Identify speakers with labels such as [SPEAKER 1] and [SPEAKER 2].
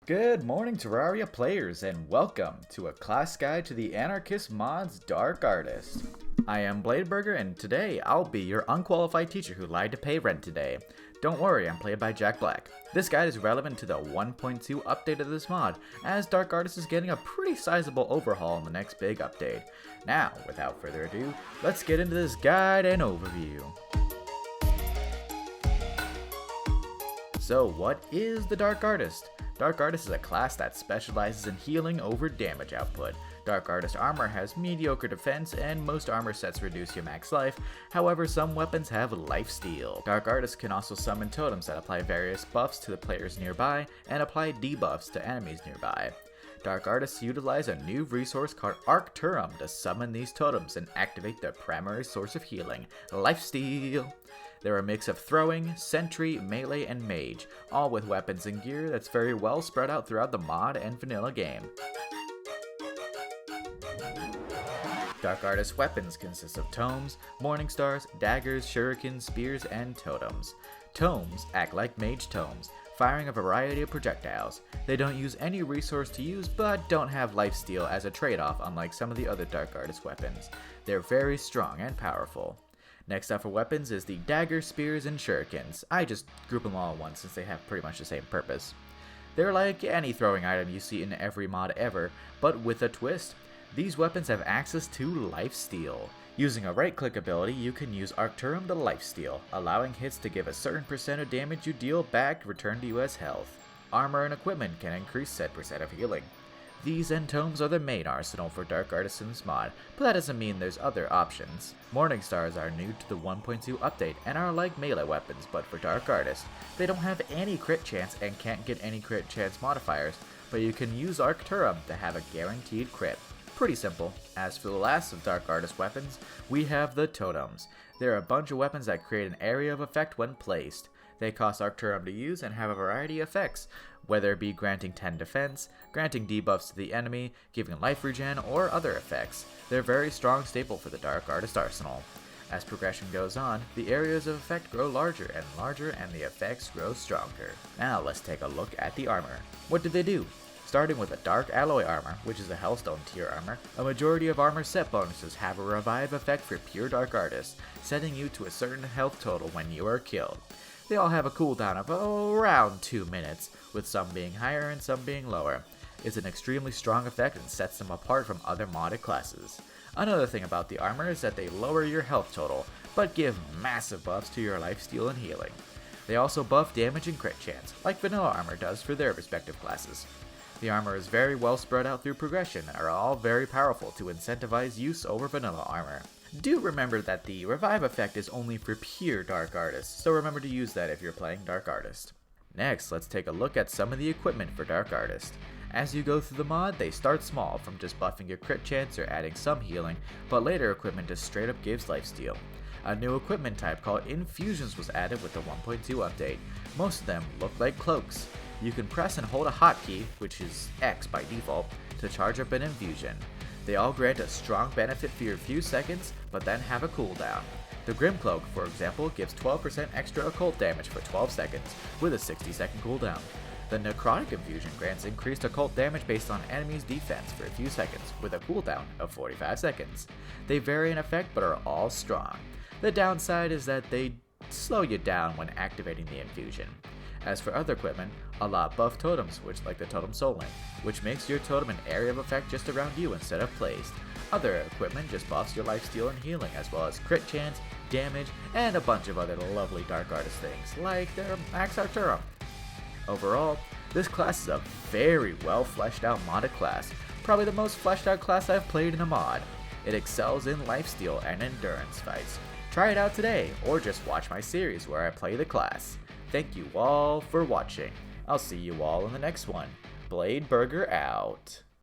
[SPEAKER 1] Good morning, Terraria players, and welcome to a class guide to the Anarchist mod's Dark Artist. I am Bladeburger, and today I'll be your unqualified teacher who lied to pay rent today. Don't worry, I'm played by Jack Black. This guide is relevant to the 1.2 update of this mod, as Dark Artist is getting a pretty sizable overhaul in the next big update. Now, without further ado, let's get into this guide and overview. So, what is the Dark Artist? Dark Artist is a class that specializes in healing over damage output. Dark Artist armor has mediocre defense, and most armor sets reduce your max life. However, some weapons have lifesteal. Dark Artist can also summon totems that apply various buffs to the players nearby, and apply debuffs to enemies nearby. Dark Artists utilize a new resource called Arcturum to summon these totems and activate their primary source of healing, lifesteal. They're a mix of throwing, sentry, melee, and mage, all with weapons and gear that's very well spread out throughout the mod and vanilla game. Dark Artist weapons consist of tomes, morning stars, daggers, shurikens, spears, and totems. Tomes act like mage tomes, firing a variety of projectiles. They don't use any resource to use, but don't have lifesteal as a trade-off, unlike some of the other Dark Artist weapons. They're very strong and powerful. Next up for weapons is the dagger, spears, and shurikens. I just group them all at once since they have pretty much the same purpose. They're like any throwing item you see in every mod ever, but with a twist. These weapons have access to lifesteal. Using a right-click ability, you can use Arcturum to lifesteal, allowing hits to give a certain percent of damage you deal back returned to you as health. Armor and equipment can increase said percent of healing. These and tomes are the main arsenal for Dark Artists in this mod, but that doesn't mean there's other options. Morning stars are new to the 1.2 update and are like melee weapons, but for Dark Artists. They don't have any crit chance and can't get any crit chance modifiers, but you can use Arcturum to have a guaranteed crit. Pretty simple. As for the last of Dark Artist weapons, we have the totems. They're a bunch of weapons that create an area of effect when placed. They cost Arcturum to use and have a variety of effects, whether it be granting 10 defense, granting debuffs to the enemy, giving life regen, or other effects. They're a very strong staple for the Dark Artist arsenal. As progression goes on, the areas of effect grow larger and the effects grow stronger. Now let's take a look at the armor. What did they do? Starting with a Dark Alloy armor, which is a Hellstone tier armor, a majority of armor set bonuses have a revive effect for pure Dark Artists, setting you to a certain health total when you are killed. They all have a cooldown of around 2 minutes, with some being higher and some being lower. It's an extremely strong effect and sets them apart from other modded classes. Another thing about the armor is that they lower your health total, but give massive buffs to your lifesteal and healing. They also buff damage and crit chance, like vanilla armor does for their respective classes. The armor is very well spread out through progression and are all very powerful to incentivize use over vanilla armor. Do remember that the revive effect is only for pure Dark Artists, so remember to use that if you're playing Dark Artist. Next, let's take a look at some of the equipment for Dark Artist. As you go through the mod, they start small, from just buffing your crit chance or adding some healing, but later equipment just straight up gives lifesteal. A new equipment type called Infusions was added with the 1.2 update. Most of them look like cloaks. You can press and hold a hotkey, which is X by default, to charge up an infusion. They all grant a strong benefit for a few seconds, but then have a cooldown. The Grim Cloak, for example, gives 12% extra occult damage for 12 seconds, with a 60-second cooldown. The Necrotic Infusion grants increased occult damage based on enemies' defense for a few seconds, with a cooldown of 45 seconds. They vary in effect, but are all strong. The downside is that they slow you down when activating the infusion. As for other equipment, a lot buff totems, which like the Totem Soul Link, which makes your totem an area of effect just around you instead of placed. Other equipment just buffs your lifesteal and healing, as well as crit chance, damage, and a bunch of other lovely Dark Artist things, like their Max Arcturum. Overall, this class is a very well fleshed out modded class, probably the most fleshed out class I've played in a mod. It excels in lifesteal and endurance fights. Try it out today, or just watch my series where I play the class. Thank you all for watching. I'll see you all in the next one. Bladeburger out.